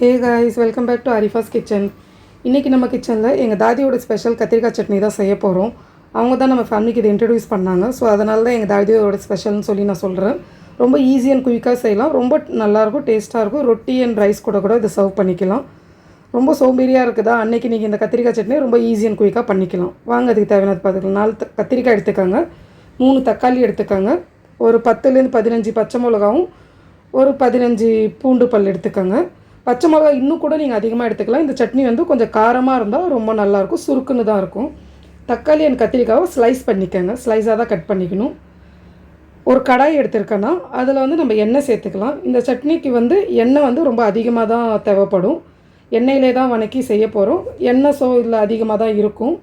Hey guys, welcome back to Arifa's kitchen. இன்றைக்கி நம்ம கிச்சனில் எங்கள் தாதியோட ஸ்பெஷல் கத்திரிக்காய் சட்னி தான் செய்ய போகிறோம். அவங்க தான் நம்ம ஃபேமிலிக்கு இதை இன்ட்ரடியூஸ் பண்ணாங்க. ஸோ அதனால தான் எங்கள் தாதியோட ஸ்பெஷல்னு சொல்லி நான் சொல்கிறேன். ரொம்ப ஈஸி அண்ட் குயிக்காக செய்யலாம். ரொம்ப நல்லாயிருக்கும், டேஸ்ட்டாக இருக்கும். ரொட்டி அண்ட் ரைஸ் கூட இதை சர்வ் பண்ணிக்கலாம். ரொம்ப சோம்பேறியாக இருக்குதா, அன்றைக்கி நீங்கள் இந்த கத்திரிக்காய் சட்னி ரொம்ப ஈஸி அண்ட் குயிக்காக பண்ணிக்கலாம். வாங்க அதுக்கு தேவையானது பார்த்துக்கலாம். 4 கத்திரிக்காய் எடுத்துக்கோங்க, 3 தக்காளி எடுத்துக்கோங்க, ஒரு 10லேருந்து 15 பச்சை மிளகாவும், ஒரு 15 பூண்டு பல் எடுத்துக்கோங்க. பச்சை மிளகா இன்னும் கூட நீங்கள் அதிகமாக எடுத்துக்கலாம். இந்த சட்னி வந்து கொஞ்சம் காரமாக இருந்தால் ரொம்ப நல்லாயிருக்கும், சுருக்குன்னு தான் இருக்கும். தக்காளி அண்ட் கத்திரிக்காவை ஸ்லைஸ் பண்ணிக்கோங்க, ஸ்லைஸாக தான் கட் பண்ணிக்கணும். ஒரு கடாய் எடுத்துருக்கேன்னா அதில் வந்து நம்ம எண்ணெய் சேர்த்துக்கலாம். இந்த சட்னிக்கு வந்து எண்ணெய் வந்து ரொம்ப அதிகமாக தான் தேவைப்படும். எண்ணெயிலே தான் வணக்கி செய்ய போகிறோம். எண்ணெய் இதில் அதிகமாக தான் இருக்கும்.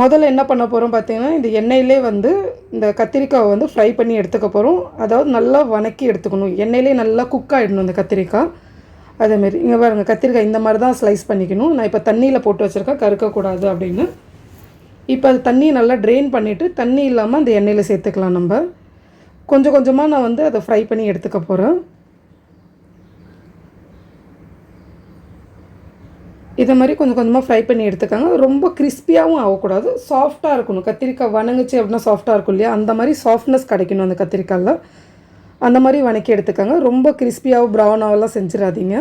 முதல்ல என்ன பண்ண போகிறோம் பார்த்தீங்கன்னா, இந்த எண்ணெயிலே வந்து இந்த கத்திரிக்காவை வந்து ஃப்ரை பண்ணி எடுத்துக்க போகிறோம். அதாவது நல்லா வணக்கி எடுத்துக்கணும். எண்ணெயிலே நல்லா குக் ஆகிடணும் இந்த கத்திரிக்காய். அதேமாரி இங்கே பாருங்கள், கத்திரிக்காய் இந்த மாதிரி தான் ஸ்லைஸ் பண்ணிக்கணும். நான் இப்போ தண்ணியில் போட்டு வச்சுருக்கேன், கருக்கக்கூடாது அப்படின்னு. இப்போ அது தண்ணியை நல்லா ட்ரெயின் பண்ணிவிட்டு தண்ணி இல்லாமல் அந்த எண்ணெயில் சேர்த்துக்கலாம். நம்ம கொஞ்சம் கொஞ்சமாக நான் வந்து அதை ஃப்ரை பண்ணி எடுத்துக்க போகிறேன். இதை மாதிரி கொஞ்சம் கொஞ்சமாக ஃப்ரை பண்ணி எடுத்துக்காங்க. ரொம்ப கிறிஸ்பியாகவும் ஆகக்கூடாது, சாஃப்டாக இருக்கணும். கத்திரிக்காய் வணங்குச்சு அப்படின்னா சாஃப்டாக இருக்கும் இல்லையா, அந்த மாதிரி சாஃப்ட்னஸ் கிடைக்கணும் அந்த கத்திரிக்காயில். அந்த மாதிரி வணக்கி எடுத்துக்காங்க. ரொம்ப கிறிஸ்பியாகவும் ப்ரௌனாவெல்லாம் செஞ்சிடாதீங்க,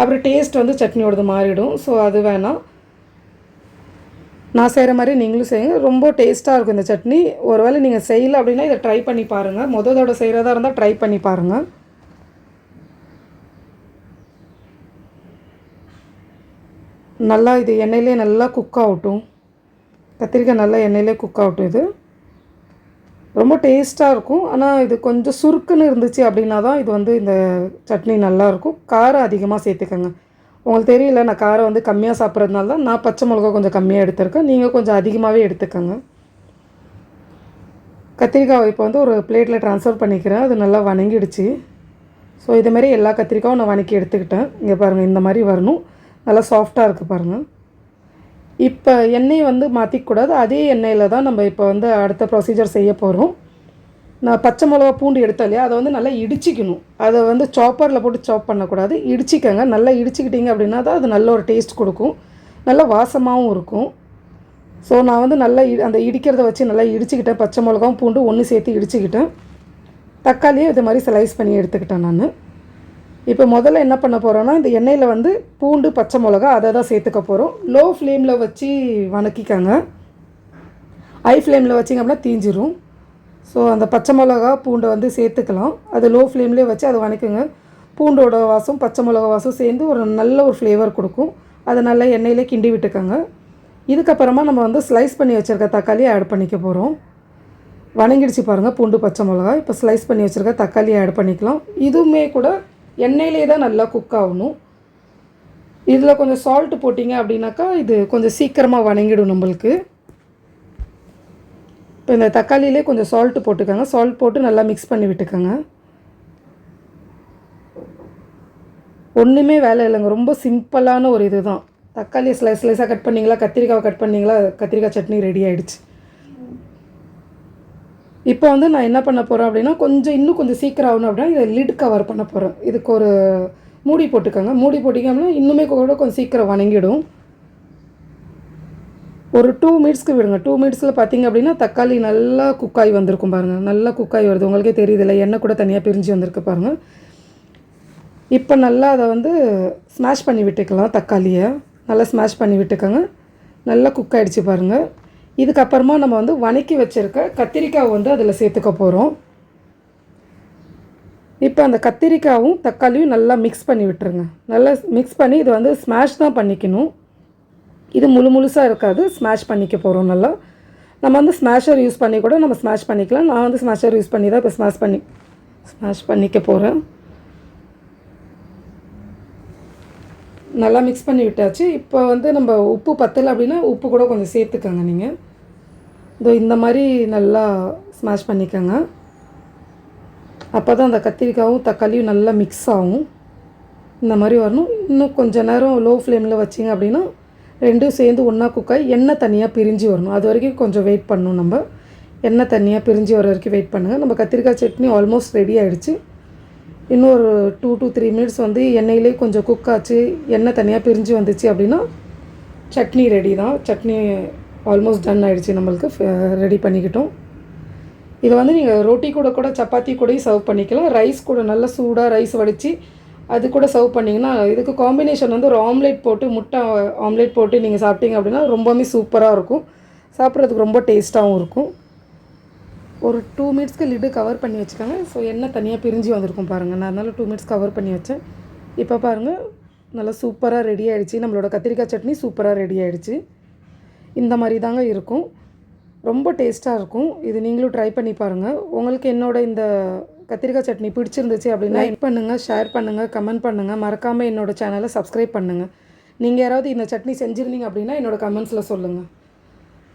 அப்புறம் டேஸ்ட் வந்து சட்னியோடது மாறிடும். ஸோ அது வேணாம். நான் செய்கிற மாதிரி நீங்களும் செய்யுங்க, ரொம்ப டேஸ்ட்டாக இருக்கும் இந்த சட்னி. ஒருவேளை நீங்கள் செய்யலை அப்படின்னா இதை ட்ரை பண்ணி பாருங்கள். தடவை செய்கிறதா இருந்தால் ட்ரை பண்ணி பாருங்கள். நல்லா இது எண்ணெயிலே நல்லா குக் ஆகட்டும். கத்திரிக்காய் நல்லா எண்ணெயிலே குக் ஆகட்டும். இது ரொம்ப டேஸ்ட்டாக இருக்கும். ஆனால் இது கொஞ்சம் சுருக்குன்னு இருந்துச்சு அப்படின்னா தான் இது வந்து இந்த சட்னி நல்லாயிருக்கும். காரம் அதிகமாக சேர்த்துக்கோங்க. உங்களுக்கு தெரியல, நான் காரம் வந்து கம்மியாக சாப்பிட்றதுனால தான் நான் பச்சை மிளகா கொஞ்சம் கம்மியாக எடுத்துருக்கேன். நீங்கள் கொஞ்சம் அதிகமாகவே எடுத்துக்கோங்க. கத்திரிக்காய் இப்போ வந்து ஒரு பிளேட்டில் ட்ரான்ஸ்ஃபர் பண்ணிக்கிறேன். அது நல்லா வணங்கிடுச்சு. ஸோ இதுமாரி எல்லா கத்திரிக்காயும் நான் வணக்கி எடுத்துக்கிட்டேன். இங்கே பாருங்கள், இந்த மாதிரி வரணும். நல்லா சாஃப்டாக இருக்குது பாருங்கள். இப்போ எண்ணெயை வந்து மாற்றிக்கூடாது. அதே எண்ணெயில் தான் நம்ம இப்போ வந்து அடுத்த ப்ரொசீஜர் செய்ய போகிறோம். நான் பச்சை மிளகா பூண்டு எடுத்தோம் இல்லையா, அதை வந்து நல்லா இடிச்சிக்கணும். அதை வந்து சாப்பரில் போட்டு சாப் பண்ணக்கூடாது, இடிச்சிக்கங்க. நல்லா இடிச்சிக்கிட்டிங்க அப்படின்னா தான் அது நல்ல ஒரு டேஸ்ட் கொடுக்கும், நல்ல வாசமாகவும் இருக்கும். ஸோ நான் வந்து நல்லா அந்த இடிக்கிறத வச்சு நல்லா இடிச்சிக்கிட்டேன். பச்சை மிளகாவும் பூண்டு ஒன்று சேர்த்து இடிச்சிக்கிட்டேன். தக்காளியும் இது மாதிரி ஸ்லைஸ் பண்ணி எடுத்துக்கிட்டேன் நான். இப்போ முதல்ல என்ன பண்ண போகிறோன்னா, இந்த எண்ணெயில் வந்து பூண்டு பச்சை மிளகா அதை தான் சேர்த்துக்க போகிறோம். லோ ஃப்ளேமில் வச்சு வணக்கிக்கங்க. ஹை ஃப்ளேமில் வச்சிங்க அப்படின்னா தீஞ்சிரும். ஸோ அந்த பச்சை மிளகா பூண்டை வந்து சேர்த்துக்கலாம். அது லோ ஃப்ளேம்லேயே வச்சு அதை வணக்குங்க. பூண்டோட வாசம் பச்சை மிளகா வாசம் சேர்ந்து ஒரு நல்ல ஒரு ஃப்ளேவர் கொடுக்கும். அதை நல்லா எண்ணெயிலே கிண்டி விட்டுக்கோங்க. இதுக்கப்புறமா நம்ம வந்து ஸ்லைஸ் பண்ணி வச்சுருக்க தக்காளியை ஆட் பண்ணிக்க போகிறோம். வணங்கிடுச்சு பாருங்கள் பூண்டு பச்சை மிளகா. இப்போ ஸ்லைஸ் பண்ணி வச்சுருக்க தக்காளியை ஆட் பண்ணிக்கலாம். இதுவுமே கூட எண்ணெயிலே தான் நல்லா குக் ஆகணும். இதில் கொஞ்சம் சால்ட்டு போட்டிங்க அப்படின்னாக்கா இது கொஞ்சம் சீக்கிரமாக வணங்கிடும் நம்மளுக்கு. இப்போ இந்த தக்காளியிலே கொஞ்சம் சால்ட்டு போட்டுக்கோங்க. சால்ட் போட்டு நல்லா மிக்ஸ் பண்ணி விட்டுக்கோங்க. ஒன்றுமே வேலை இல்லைங்க, ரொம்ப சிம்பிளான ஒரு இது தான். தக்காளியை ஸ்லைஸாக கட் பண்ணிங்களா, கத்திரிக்காவை கட் பண்ணிங்களா, கத்திரிக்காய் சட்னி ரெடி ஆகிடுச்சு. இப்போ வந்து நான் என்ன பண்ண போகிறேன் அப்படின்னா, இன்னும் கொஞ்சம் சீக்கிரம் ஆகணும் அப்படின்னா இதை லிட் கவர் பண்ண போகிறேன். இதுக்கு ஒரு மூடி போட்டுக்கோங்க. மூடி போட்டிங்க அப்படின்னா இன்னுமே கூட கொஞ்சம் சீக்கிரம் வணங்கிடும். ஒரு 2 மினிட்ஸ்க்கு விடுங்க. 2 மினிட்ஸில் பார்த்திங்க அப்படின்னா தக்காளி நல்லா குக்காகி வந்திருக்கும் பாருங்கள். நல்லா குக்காகி வருது, உங்களுக்கே தெரியுதில்ல, எண்ணெய் கூட தனியாக பிரிஞ்சு வந்திருக்கு பாருங்கள். இப்போ நல்லா அதை வந்து ஸ்மாஷ் பண்ணி விட்டுக்கலாம். தக்காளியை நல்லா ஸ்மாஷ் பண்ணி விட்டுக்கோங்க. நல்லா குக் ஆகிடுச்சு பாருங்கள். இதுக்கப்புறமா நம்ம வந்து வணக்கி வச்சுருக்க கத்திரிக்காவை வந்து அதில் சேர்த்துக்க போகிறோம். இப்போ அந்த கத்திரிக்காயும் தக்காளியும் நல்லா மிக்ஸ் பண்ணி விட்டுருங்க. நல்லா மிக்ஸ் பண்ணி இது வந்து ஸ்மாஷ் தான் பண்ணிக்கணும். இது முழுசாக இருக்காது, ஸ்மாஷ் பண்ணிக்க போகிறோம். நல்லா நம்ம வந்து ஸ்மாஷர் யூஸ் பண்ணி கூட நம்ம ஸ்மாஷ் பண்ணிக்கலாம். நான் வந்து ஸ்மாஷர் யூஸ் பண்ணி தான் இப்போ ஸ்மாஷ் பண்ணிக்க போகிறேன். நல்லா மிக்ஸ் பண்ணி விட்டாச்சு. இப்போ வந்து நம்ம உப்பு பத்தலை அப்படின்னா உப்பு கூட கொஞ்சம் சேர்த்துக்கோங்க. நீங்கள் இந்த மாதிரி நல்லா ஸ்மாஷ் பண்ணிக்கோங்க. அப்போ தான் அந்த கத்திரிக்காயும் தக்காளியும் நல்லா மிக்ஸ் ஆகும். இந்த மாதிரி வரணும். இன்னும் கொஞ்சம் நேரம் லோ ஃப்ளேமில் வச்சிங்க அப்படின்னா ரெண்டும் சேர்ந்து ஒன்றா குக்காய் எண்ணெய் தனியாக பிரிஞ்சு வரணும். அது வரைக்கும் கொஞ்சம் வெயிட் பண்ணணும். நம்ம எண்ணெய் தனியாக பிரிஞ்சு வர வரைக்கும் வெயிட் பண்ணுங்கள். நம்ம கத்திரிக்காய் சட்னி ஆல்மோஸ்ட் ரெடி ஆகிடுச்சு. இன்னும் ஒரு 2 to 3 மினிட்ஸ் வந்து எண்ணெயிலே கொஞ்சம் குக் ஆச்சு, எண்ணெய் தனியாக பிரிஞ்சு வந்துச்சு அப்படின்னா சட்னி ரெடி தான். சட்னி ஆல்மோஸ்ட் டன் ஆகிடுச்சு, நம்மளுக்கு ரெடி பண்ணிக்கிட்டோம். இதை வந்து நீங்கள் ரொட்டி கூட கூட சப்பாத்தி கூடயும் சர்வ் பண்ணிக்கலாம். ரைஸ் கூட நல்லா சூடாக ரைஸ் வடித்து அது கூட சர்வ் பண்ணிங்கன்னா, இதுக்கு காம்பினேஷன் வந்து ஒரு ஆம்லேட் போட்டு, முட்டை ஆம்லேட் போட்டு நீங்கள் சாப்பிட்டீங்க அப்படின்னா ரொம்பவுமே சூப்பராக இருக்கும். சாப்பிட்றதுக்கு ரொம்ப டேஸ்ட்டாகவும் இருக்கும். ஒரு 2 மினிட்ஸ்க்கு லிட்டு கவர் பண்ணி வச்சுக்கோங்க. ஸோ எண்ணெய் தனியாக பிரிஞ்சு வந்திருக்கும் பாருங்கள். நான் அதனால் 2 மினிட்ஸ் கவர் பண்ணி வச்சேன். இப்போ பாருங்கள், நல்லா சூப்பராக ரெடி ஆகிடுச்சு. நம்மளோட கத்திரிக்காய் சட்னி சூப்பராக ரெடி ஆகிடுச்சு. இந்த மாதிரி தாங்க இருக்கும். ரொம்ப டேஸ்ட்டாக இருக்கும். இது நீங்களும் ட்ரை பண்ணி பாருங்கள். உங்களுக்கு என்னோடய இந்த கத்திரிக்காய் சட்னி பிடிச்சிருந்துச்சு அப்படின்னா லைக் பண்ணுங்கள், ஷேர் பண்ணுங்கள், கமெண்ட் பண்ணுங்கள். மறக்காமல் என்னோடய சேனலை சப்ஸ்கிரைப் பண்ணுங்கள். நீங்கள் யாராவது இந்த சட்னி செஞ்சுருந்தீங்க அப்படின்னா என்னோடய கமெண்ட்ஸில் சொல்லுங்கள்.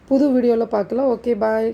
புது வீடியோவில் பார்க்கலாம். ஓகே, பாய்.